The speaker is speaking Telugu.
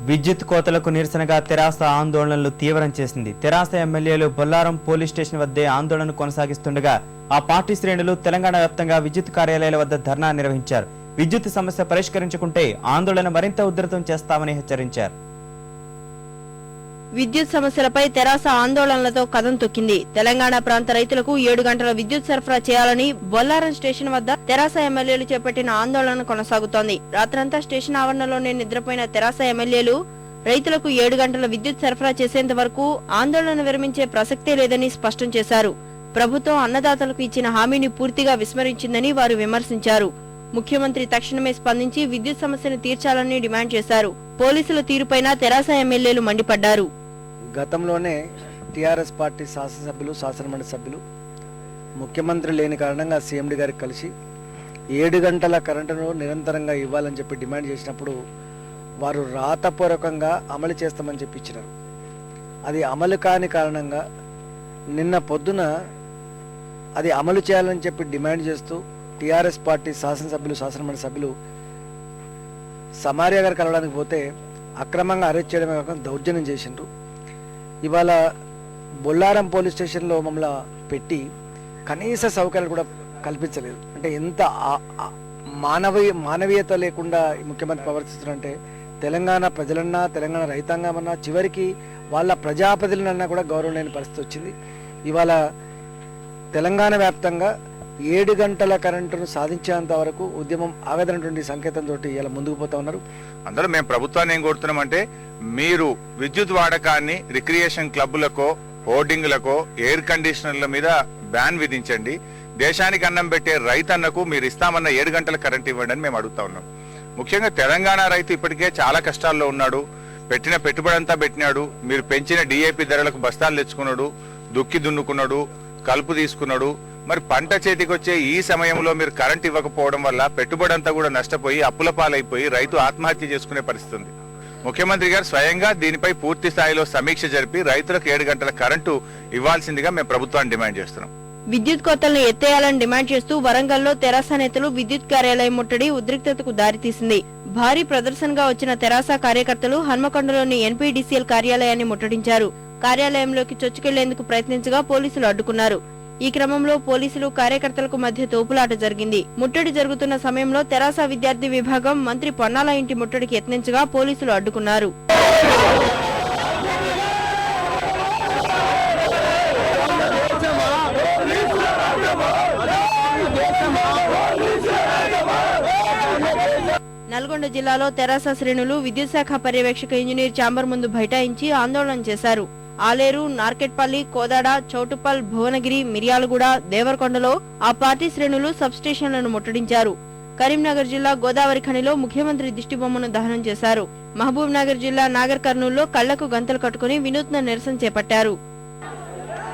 విద్యుత్ కోతలకు నిరసనగా తెరాస ఆందోళనలు తీవ్రం చేసింది. తెరాస ఎమ్మెల్యేలు బొల్లారం పోలీస్ స్టేషన్ వద్దే ఆందోళన కొనసాగిస్తుండగా ఆ పార్టీ శ్రేణులు తెలంగాణ వ్యాప్తంగా విద్యుత్ కార్యాలయాల వద్ద ధర్నా నిర్వహించారు. విద్యుత్ సమస్య పరిష్కరించుకుంటే ఆందోళన మరింత ఉధృతం చేస్తామని హెచ్చరించారు. విద్యుత్ సమస్యలపై తెరాస ఆందోళనలతో కదం తొక్కింది. తెలంగాణ ప్రాంత రైతులకు 7 గంటల విద్యుత్ సరఫరా చేయాలని బొల్లారం స్టేషన్ వద్ద తెరాస ఎమ్మెల్యేలు చేపట్టిన ఆందోళన కొనసాగుతోంది. రాత్రంతా స్టేషన్ ఆవరణలోనే నిద్రపోయిన తెరాస ఎమ్మెల్యేలు రైతులకు 7 గంటల విద్యుత్ సరఫరా చేసేంత వరకు ఆందోళన విరమించే ప్రసక్తే లేదని స్పష్టం చేశారు. ప్రభుత్వం అన్నదాతలకు ఇచ్చిన హామీని పూర్తిగా విస్మరించిందని వారు విమర్శించారు. ముఖ్యమంత్రి తక్షణమే స్పందించి విద్యుత్ సమస్యను తీర్చాలని డిమాండ్ చేశారు. పోలీసుల తీరుపైన తెరాస ఎమ్మెల్యేలు మండిపడ్డారు. గతంలోనే టీఆర్ఎస్ పార్టీ శాసనసభ్యులు శాసనమండలి సభ్యులు ముఖ్యమంత్రి లేని కారణంగా సీఎండీ గారికి కలిసి 7 గంటల కరెంటును నిరంతరంగా ఇవ్వాలని చెప్పి డిమాండ్ చేసినప్పుడు వారు రాతపూర్వకంగా అమలు చేస్తామని చెప్పి ఇచ్చినారు. అది అమలు కాని కారణంగా నిన్న పొద్దున అది అమలు చేయాలని చెప్పి డిమాండ్ చేస్తూ టీఆర్ఎస్ పార్టీ శాసనసభ్యులు శాసనమండలి సభ్యులు సమారియా గారు కలవడానికి పోతే అక్రమంగా అరెస్ట్ చేయడమే కాకుండా దౌర్జన్యం చేసిండ్రు. ఇవాళ బొల్లారం పోలీస్ స్టేషన్లో మమ్మల్ని పెట్టి కనీస సౌకర్యాలు కూడా కల్పించలేదు. అంటే ఎంత మానవీయత లేకుండా ముఖ్యమంత్రి ప్రవర్తిస్తున్నారంటే తెలంగాణ ప్రజలన్నా తెలంగాణ రైతాంగం అన్నా చివరికి వాళ్ళ ప్రజాప్రతినిధులన్నా కూడా గౌరవం లేని పరిస్థితి వచ్చింది. ఇవాళ తెలంగాణ వ్యాప్తంగా 7 గంటల కరెంటును సాధించేంత వరకు ఉద్యమం ఆగదనటువంటి సంకేతంతో ఇలా ముందుకు పోతా ఉన్నారు. అందులో మేము ప్రభుత్వాన్ని ఏం కోరుతున్నామంటే మీరు విద్యుత్ వాడకాన్ని రిక్రియేషన్ క్లబ్లకో హోర్డింగ్లకో ఎయిర్ కండిషనర్ల మీద బ్యాన్ విధించండి. దేశానికి అన్నం పెట్టే రైతన్నకు మీరు ఇస్తామన్న 7 గంటల కరెంట్ ఇవ్వండి అని మేము అడుగుతా ఉన్నాం. ముఖ్యంగా తెలంగాణ రైతు ఇప్పటికే చాలా కష్టాల్లో ఉన్నాడు. పెట్టిన పెట్టుబడి అంతా పెట్టినాడు. మీరు పెంచిన డిఏపి ధరలకు బస్తాలు తెచ్చుకున్నాడు, దుక్కి దున్నుకున్నాడు, కలుపు తీసుకున్నాడు. మరి పంట చేతికి వచ్చే ఈ సమయంలో మీరు కరెంట్ ఇవ్వకపోవడం వల్ల పెట్టుబడి అంతా కూడా నష్టపోయి అప్పుల పాలైపోయి రైతు ఆత్మహత్య చేసుకునే పరిస్థితి ఉంది. ముఖ్యమంత్రి గారు స్వయంగా దీనిపై పూర్తి స్థాయిలో సమీక్ష జరిపి రైతులకు 7 గంటల కరెంటు ఇవ్వాల్సిందిగా మేము ప్రభుత్వాన్ని డిమాండ్ చేస్తున్నాం. విద్యుత్ కోతలను ఎత్తేయాలని డిమాండ్ చేస్తూ వరంగల్లో తెరాస నేతలు విద్యుత్ కార్యాలయం ముట్టడి ఉద్రిక్తతకు దారితీసింది. భారీ ప్రదర్శనగా వచ్చిన తెరాస కార్యకర్తలు హన్మకొండలోని ఎన్పీడీసీఎల్ కార్యాలయాన్ని ముట్టడించారు. కార్యాలయంలోకి చొచ్చుకెళ్లేందుకు ప్రయత్నించగా పోలీసులు అడ్డుకున్నారు. ఈ క్రమంలో పోలీసులు కార్యకర్తలకు మధ్య తోపులాట జరిగింది. ముట్టడి జరుగుతున్న సమయంలో తెరాస విద్యార్థి విభాగం మంత్రి పొన్నాల ఇంటి ముట్టడికి యత్నించగా పోలీసులు అడ్డుకున్నారు. నల్గొండ జిల్లాలో తెరాస శ్రేణులు విద్యుత్ శాఖ పర్యవేక్షక ఇంజనీర్ ఛాంబర్ ముందు బైఠాయించి ఆందోళన చేశారు. ఆలేరు, నార్కెట్పల్లి, కోదాడ, చౌటుప్పల్, భువనగిరి, మిర్యాలగూడ, దేవరకొండలో ఆ పార్టీ శ్రేణులు సబ్స్టేషన్లను ముట్టడించారు. కరీంనగర్ జిల్లా గోదావరి ఖనిలో ముఖ్యమంత్రి దిష్టిబొమ్మను దహనం చేశారు. మహబూబ్ నగర్ జిల్లా నాగర్ కర్నూల్లో కళ్లకు గంతలు కట్టుకుని వినూత్న నిరసన చేపట్టారు.